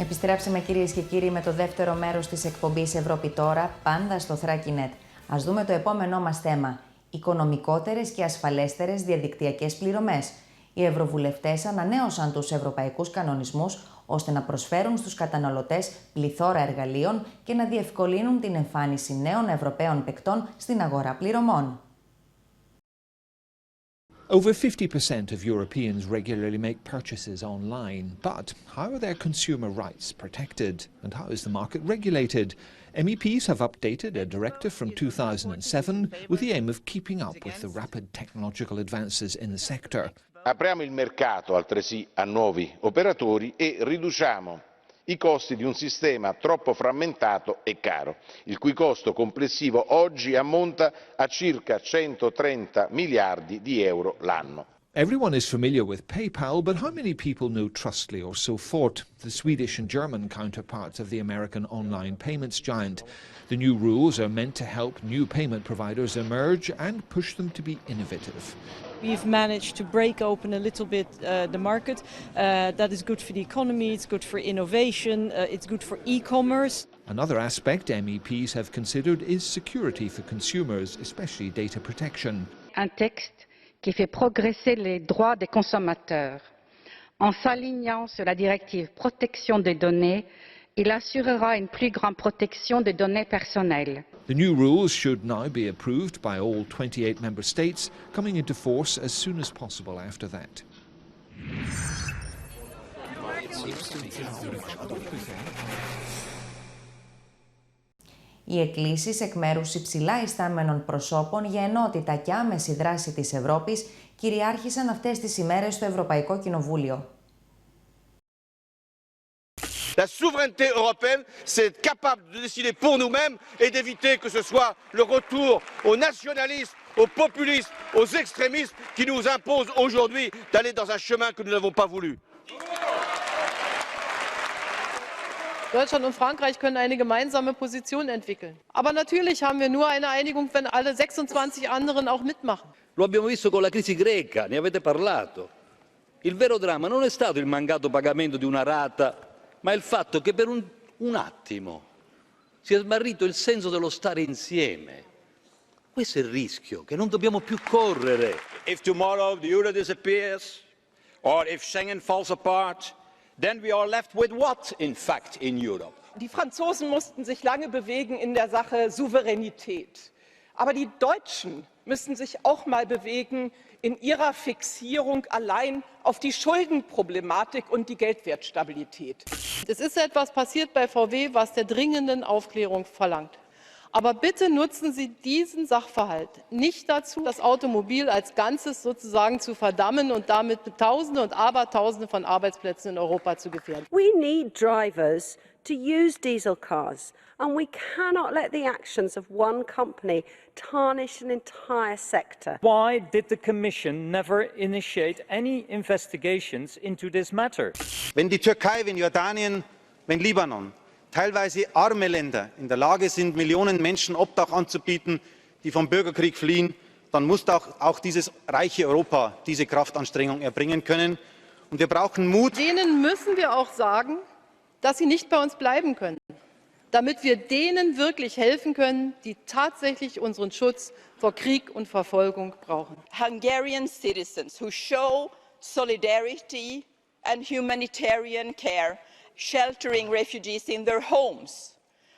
Επιστρέψαμε κυρίες και κύριοι με το δεύτερο μέρος της εκπομπής Ευρώπη Τώρα, πάντα στο Thrakinet. Ας δούμε το επόμενό μας θέμα. Οικονομικότερες και ασφαλέστερες διαδικτυακές πληρωμές. Οι ευρωβουλευτές ανανέωσαν τους ευρωπαϊκούς κανονισμούς ώστε να προσφέρουν στους καταναλωτές πληθώρα εργαλείων και να διευκολύνουν την εμφάνιση νέων Ευρωπαίων παικτών στην αγορά πληρωμών. Over 50% of Europeans regularly make purchases online, but how are their consumer rights protected and how is the market regulated? MEPs have updated a directive from 2007 with the aim of keeping up with the rapid technological advances in the sector. Apriamo il mercato altresì a nuovi operatori e riduciamo i costi di un sistema troppo frammentato e caro, il cui costo complessivo oggi ammonta a circa 130 miliardi di euro l'anno. Everyone is familiar with PayPal, but how many people know Trustly or SoFort, the Swedish and German counterparts of the American online payments giant? The new rules are meant to help new payment providers emerge and push them to be innovative. We've managed to break open a little bit the market. That is good for the economy, it's good for innovation, it's good for e-commerce. Another aspect MEPs have considered is security for consumers, especially data protection. Un texte qui fait progresser les droits des consommateurs. En s'alignant sur la directive protection des données, il assurera une plus grande protection des données personnelles. The new rules should now be approved by all 28 member states, coming into force as soon as possible after that. Οι εκκλήσεις εκ μέρους υψηλά ιστάμενων προσώπων για ενότητα και άμεση δράση της Ευρώπης κυριάρχησαν αυτές τις ημέρες στο Ευρωπαϊκό Κοινοβούλιο. La souveraineté européenne, c'est être capable de décider pour nous-mêmes et d'éviter que ce soit le retour au nationalisme, au populisme, aux extrémistes qui nous imposent aujourd'hui d'aller dans un chemin que nous n'avons pas voulu. Deutschland und Frankreich können eine gemeinsame Position entwickeln. Aber natürlich haben wir nur eine Einigung, wenn alle 26 anderen auch mitmachen. Lo abbiamo visto con la crisi greca, ne avete parlato. Il vero dramma non è stato il mancato pagamento di una rata, ma il fatto che per un attimo si è smarrito il senso dello stare insieme. Questo è il rischio che non dobbiamo più correre. If tomorrow the euro disappears, or if Schengen falls apart, then we are left with what, in fact, in Europe? Die Franzosen mussten sich lange bewegen in der Sache Souveränität. Aber die Deutschen müssen sich auch mal bewegen in ihrer Fixierung allein auf die Schuldenproblematik und die Geldwertstabilität. Es ist etwas passiert bei VW, was der dringenden Aufklärung verlangt. Aber bitte nutzen Sie diesen Sachverhalt nicht dazu, das Automobil als Ganzes sozusagen zu verdammen und damit Tausende und Abertausende von Arbeitsplätzen in Europa zu gefährden. We need drivers to use diesel cars, and we cannot let the actions of one company tarnish an entire sector. Why did the Commission never initiate any investigations into this matter? Wenn die Türkei, wenn Jordanien, wenn Libanon, teilweise arme Länder in der Lage sind, Millionen Menschen Obdach anzubieten, die vom Bürgerkrieg fliehen, dann muss auch dieses reiche Europa diese Kraftanstrengung erbringen können. Und wir brauchen Mut. Denen müssen wir auch sagen, dass sie nicht bei uns bleiben können, damit wir denen wirklich helfen können, die tatsächlich unseren Schutz vor Krieg und Verfolgung brauchen. Hungarian citizens who show solidarity and humanitarian care, sheltering refugees in their homes,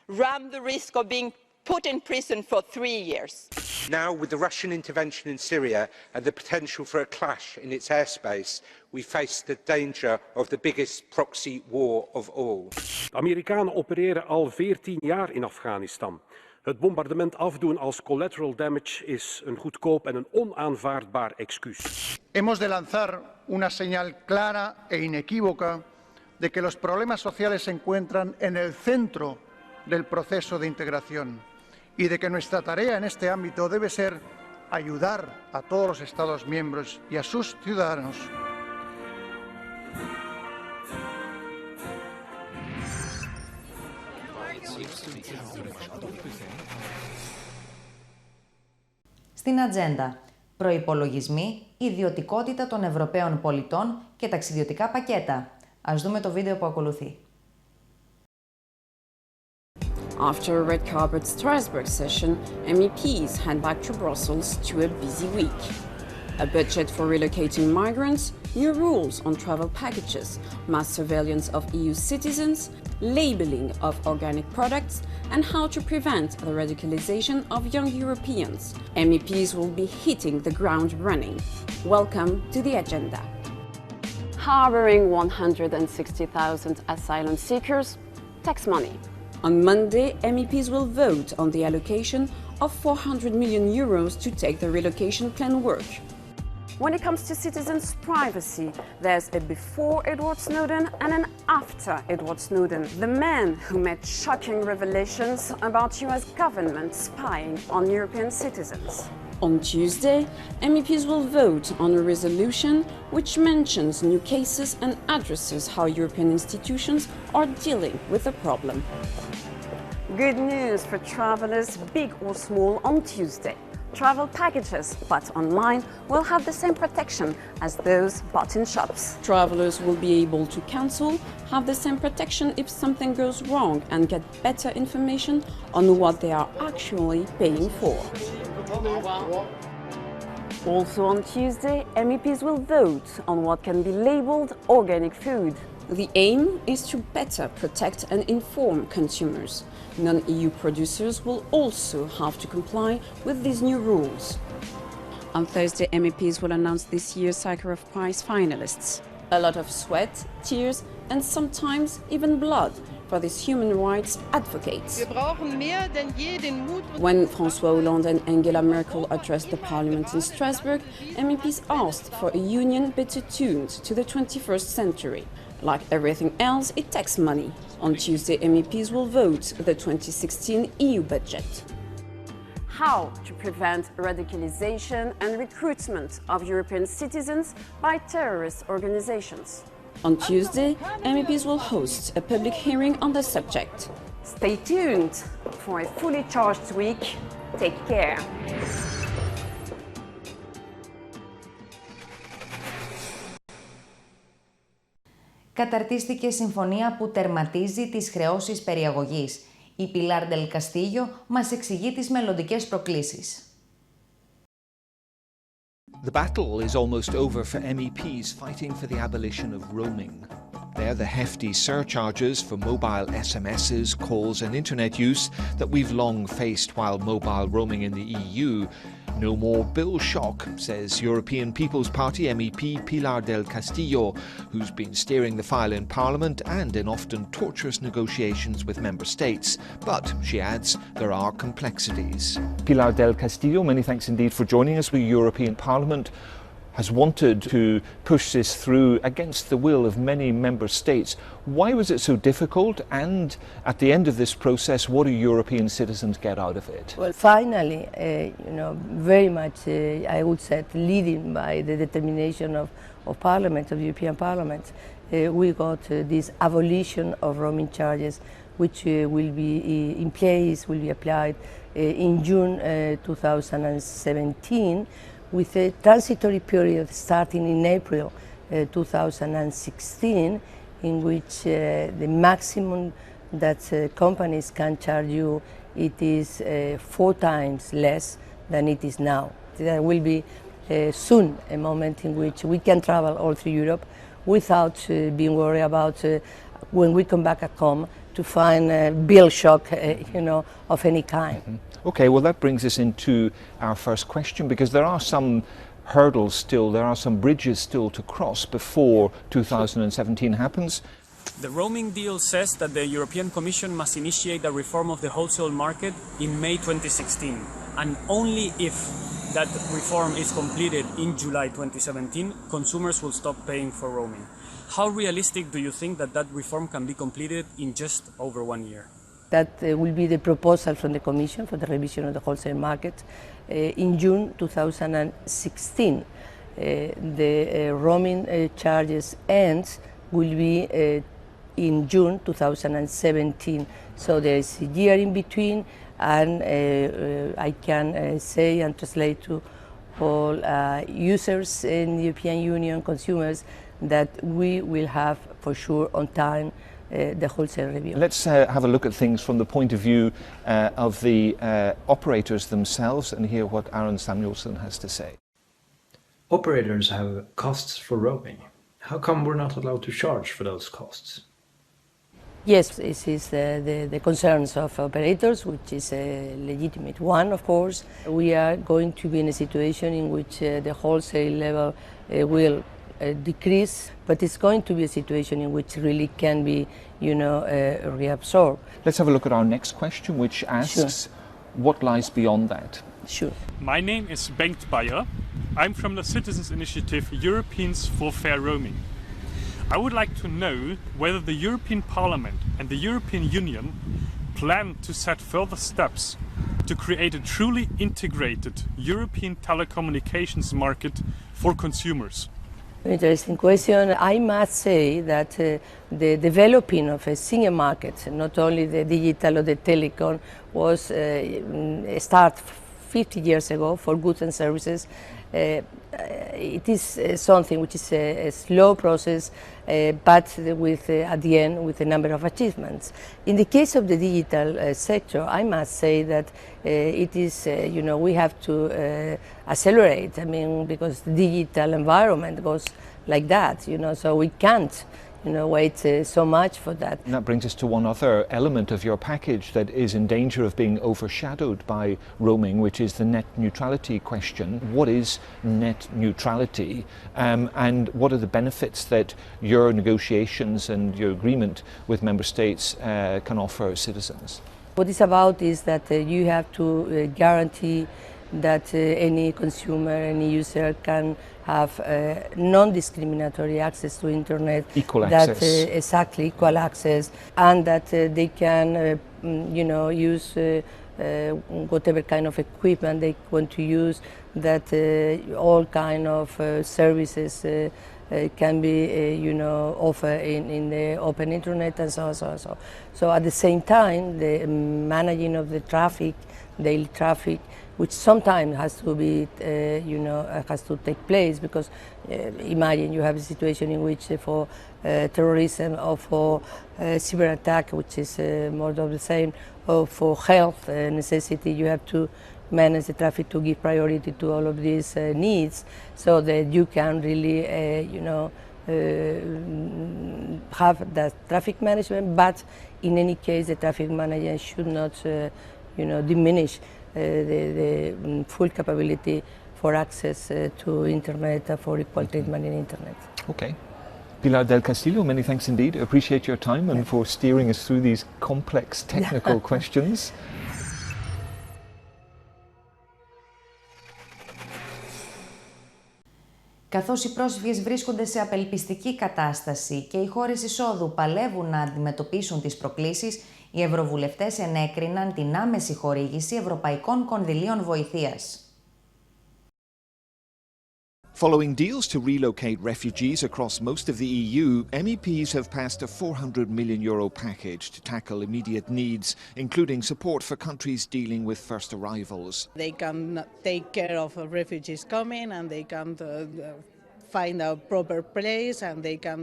run the risk of being put in prison for 3 years. Now, with the Russian intervention in Syria and the potential for a clash in its airspace, we face the danger of the biggest proxy war of all. De Amerikanen opereren al 14 jaar in Afghanistan. Het bombardement afdoen als collateral damage is een goedkoop en een onaanvaardbaar excuus. Hemos de lanzar una señal clara e inequívoca de que los problemas sociales se encuentran en el centro del proceso de integración y de que nuestra tarea en este ámbito debe ser ayudar a todos los Estados miembros y a sus ciudadanos Στην ατζέντα, προϋπολογισμοί, ιδιωτικότητα των Ευρωπαίων πολιτών και ταξιδιωτικά πακέτα. Ας δούμε το βίντεο που ακολουθεί. After a red carpet Strasbourg session, MEPs head back to Brussels to a busy week. A budget for relocating migrants, new rules on travel packages, mass surveillance of EU citizens, labelling of organic products, and how to prevent the radicalization of young Europeans. MEPs will be hitting the ground running. Welcome to the agenda. Harboring 160,000 asylum seekers, tax money. On Monday, MEPs will vote on the allocation of 400 million euros to take the relocation plan work. When it comes to citizens' privacy, there's a before Edward Snowden and an after Edward Snowden, the man who made shocking revelations about US government spying on European citizens. On Tuesday, MEPs will vote on a resolution which mentions new cases and addresses how European institutions are dealing with the problem. Good news for travelers, big or small, on Tuesday. Travel packages bought online will have the same protection as those bought in shops. Travelers will be able to cancel, have the same protection if something goes wrong, and get better information on what they are actually paying for. Also on Tuesday, MEPs will vote on what can be labeled organic food. The aim is to better protect and inform consumers. Non-EU producers will also have to comply with these new rules. On Thursday, MEPs will announce this year's Sakharov Prize finalists. A lot of sweat, tears, and sometimes even blood for these human rights advocates. When François Hollande and Angela Merkel addressed the parliament in Strasbourg, MEPs asked for a union better tuned to the 21st century. Like everything else, it takes money. On Tuesday, MEPs will vote the 2016 EU budget. How to prevent radicalization and recruitment of European citizens by terrorist organizations. On Tuesday, MEPs will host a public hearing on the subject. Stay tuned for a fully charged week. Take care. Καταρτίστηκε συμφωνία που τερματίζει τις χρεώσεις περιαγωγής. Η Πιλάρ Ντελ Καστίγιο μας εξηγεί τις μελλοντικές προκλήσεις. The battle is almost over for MEPs fighting for the abolition of roaming. They're the hefty surcharges for mobile SMSs, calls and internet use that we've long faced while mobile roaming in the EU. No more bill shock, says European People's Party MEP Pilar del Castillo, who's been steering the file in Parliament and in often torturous negotiations with member states. But, she adds, there are complexities. Pilar del Castillo, many thanks indeed for joining us. The European Parliament has wanted to push this through against the will of many member states. Why was it so difficult? And at the end of this process, what do European citizens get out of it? Well, finally, very much, I would say, leading by the determination of Parliament, of the European Parliament, we got this abolition of roaming charges, which will be in place, will be applied in June 2017, with a transitory period starting in April 2016, in which the maximum that companies can charge you, it is 4 times less than it is now. There will be soon a moment in which we can travel all through Europe without being worried about when we come back at home to find a bill shock, of any kind. Mm-hmm. Okay, well that brings us into our first question, because there are some hurdles still, there are some bridges still to cross before 2017 happens. The roaming deal says that the European Commission must initiate a reform of the wholesale market in May 2016, and only if that reform is completed in July 2017, consumers will stop paying for roaming. How realistic do you think that that reform can be completed in just over 1 year? That will be the proposal from the Commission for the revision of the wholesale market in June 2016. The roaming charges ends will be in June 2017. So there is a year in between, and I can say and translate to all users in the European Union, consumers, that we will have for sure on time the wholesale review. Let's have a look at things from the point of view of the operators themselves and hear what Aaron Samuelson has to say. Operators have costs for roaming. How come we're not allowed to charge for those costs? Yes, this is the concerns of operators, which is a legitimate one, of course. We are going to be in a situation in which the wholesale level will decrease, but it's going to be a situation in which really can be, reabsorbed. Let's have a look at our next question, which asks, what lies beyond that? Sure. My name is Bengt Bayer. I'm from the Citizens Initiative Europeans for Fair Roaming. I would like to know whether the European Parliament and the European Union plan to set further steps to create a truly integrated European telecommunications market for consumers. Interesting question. I must say that the developing of a single market, not only the digital or the telecom, was start 50 years ago for goods and services. It is something which is a slow process, but with at the end with a number of achievements. In the case of the digital sector, I must say that it is, we have to accelerate. I mean, because the digital environment goes like that, so we can't wait so much for that. And that brings us to one other element of your package that is in danger of being overshadowed by roaming, which is the net neutrality question. What is net neutrality, and what are the benefits that your negotiations and your agreement with member states can offer citizens? What it's about is that you have to guarantee that any consumer, any user can have non-discriminatory access to internet. Equal access. Exactly, equal access, and that they can, use whatever kind of equipment they want to use, that all kind of services can be, offered in the open internet and so on, so on, so on. So at the same time, the managing of the traffic, daily traffic, which sometimes has to be, has to take place, because imagine you have a situation in which for terrorism or for cyber attack, which is more of the same, or for health necessity, you have to manage the traffic to give priority to all of these needs, so that you can really, have that traffic management. But in any case, the traffic management should not, diminish the full capability for access to internet, for equal treatment in internet. Okay. Pilar del Castillo, many thanks indeed. I appreciate your time and for steering us through these complex technical questions. Καθώς οι πρόσφυγες βρίσκονται σε απελπιστική κατάσταση και οι χώρες εισόδου παλεύουν να αντιμετωπίσουν τις προκλήσεις, οι ευρωβουλευτές ενέκριναν την άμεση χορήγηση ευρωπαϊκών κονδυλίων βοηθείας. Following deals to relocate refugees across most of the EU, MEPs have passed a €400 million package to tackle immediate needs, including support for countries dealing with first arrivals. They can take care of refugees coming, and they can find a proper place, and they can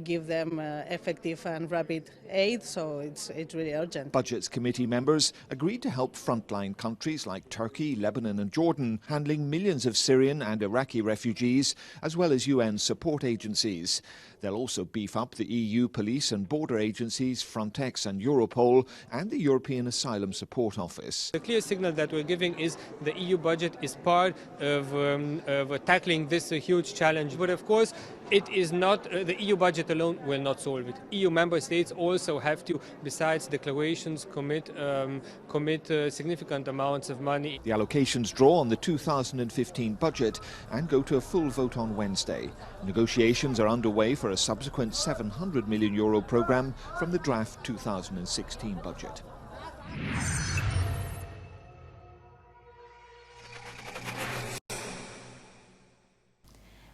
give them effective and rapid aid, so it's really urgent. Budgets Committee members agreed to help frontline countries like Turkey, Lebanon and Jordan, handling millions of Syrian and Iraqi refugees, as well as UN support agencies. They'll also beef up the EU police and border agencies, Frontex and Europol, and the European Asylum Support Office. The clear signal that we're giving is the EU budget is part of tackling this huge challenge. But of course, it is not, the EU budget alone will not solve it. EU member states also have to, besides declarations, commit significant amounts of money. The allocations draw on the 2015 budget and go to a full vote on Wednesday. Negotiations are underway for a subsequent €700 million programme from the draft 2016 budget.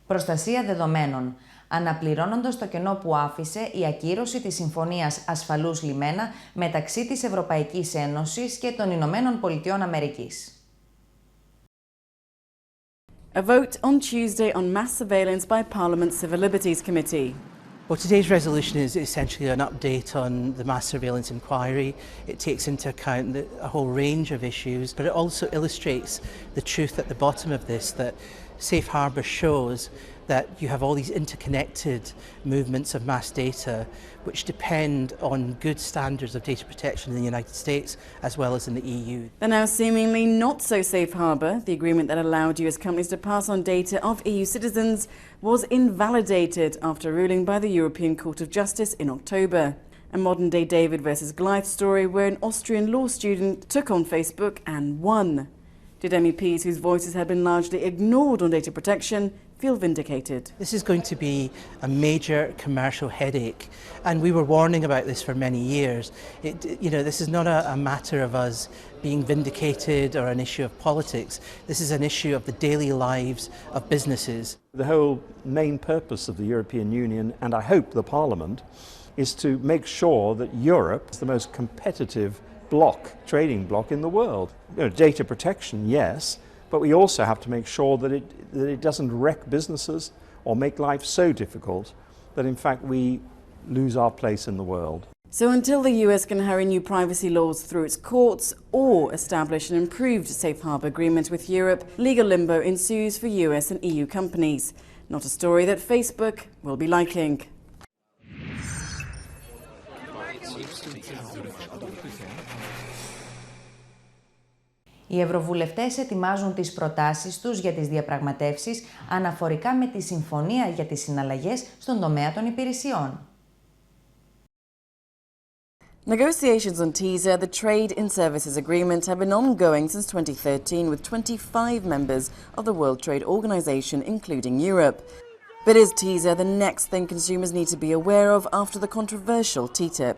Προστασία δεδομένων. Αναπληρώνοντας το κενό που άφησε η ακύρωση της Συμφωνίας Ασφαλούς Λιμένα μεταξύ της Ευρωπαϊκής Ένωσης και των Ηνωμένων Πολιτειών Αμερικής. A vote on Tuesday on mass surveillance by Parliament's Civil Liberties Committee. Well, today's resolution is essentially an update on the mass surveillance inquiry. It takes into account a whole range of issues, but it also illustrates the truth at the bottom of this, that Safe Harbour shows that you have all these interconnected movements of mass data which depend on good standards of data protection in the United States as well as in the EU. The now seemingly not so safe harbour, the agreement that allowed US companies to pass on data of EU citizens, was invalidated after a ruling by the European Court of Justice in October. A modern-day David versus Goliath story where an Austrian law student took on Facebook and won. Did MEPs whose voices had been largely ignored on data protection feel vindicated? This is going to be a major commercial headache, and we were warning about this for many years. This is not a matter of us being vindicated or an issue of politics. This is an issue of the daily lives of businesses. The whole main purpose of the European Union, and I hope the Parliament, is to make sure that Europe is the most competitive trading bloc in the world. Data protection, yes, but we also have to make sure that it doesn't wreck businesses or make life so difficult that in fact we lose our place in the world. So until the US can hurry new privacy laws through its courts or establish an improved safe harbour agreement with Europe, legal limbo ensues for US and EU companies. Not a story that Facebook will be liking. Οι ευρωβουλευτές ετοιμάζουν τις προτάσεις τους για τις διαπραγματεύσεις αναφορικά με τη συμφωνία για τις συναλλαγές στον τομέα των υπηρεσιών. Negotiations on TISA, the Trade in Services Agreement, have been ongoing since 2013 with 25 members of the World Trade Organization, including Europe. But is TISA the next thing consumers need to be aware of after the controversial TTIP?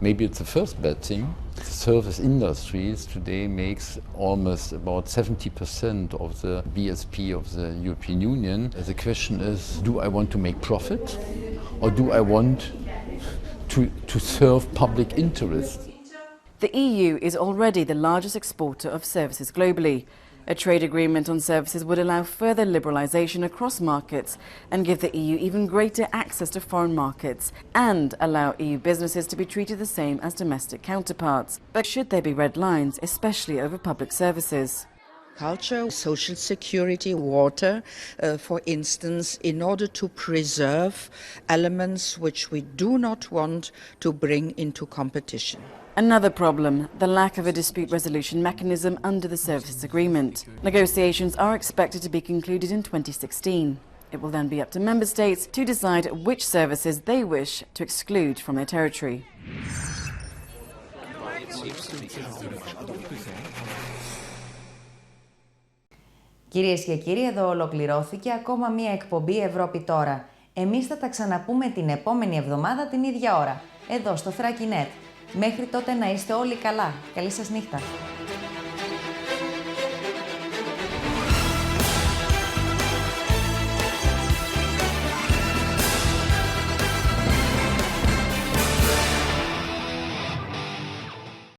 Maybe it's the first bad thing. The service industries today makes almost about 70% of the BSP of the European Union. The question is, do I want to make profit or do I want to serve public interest? The EU is already the largest exporter of services globally. A trade agreement on services would allow further liberalisation across markets and give the EU even greater access to foreign markets and allow EU businesses to be treated the same as domestic counterparts. But should there be red lines, especially over public services? Culture, social security, water, for instance, in order to preserve elements which we do not want to bring into competition. Another problem, the lack of a dispute resolution mechanism under the Services Agreement. Negotiations are expected to be concluded in 2016. It will then be up to member states to decide which services they wish to exclude from their territory. Κυρίες και κύριοι, εδώ ολοκληρώθηκε ακόμα μία εκπομπή Ευρώπη Τώρα. Εμείς θα τα ξαναπούμε την επόμενη εβδομάδα την ίδια ώρα, εδώ στο Thrakinet. Μέχρι τότε να είστε όλοι καλά. Καλή σας νύχτα.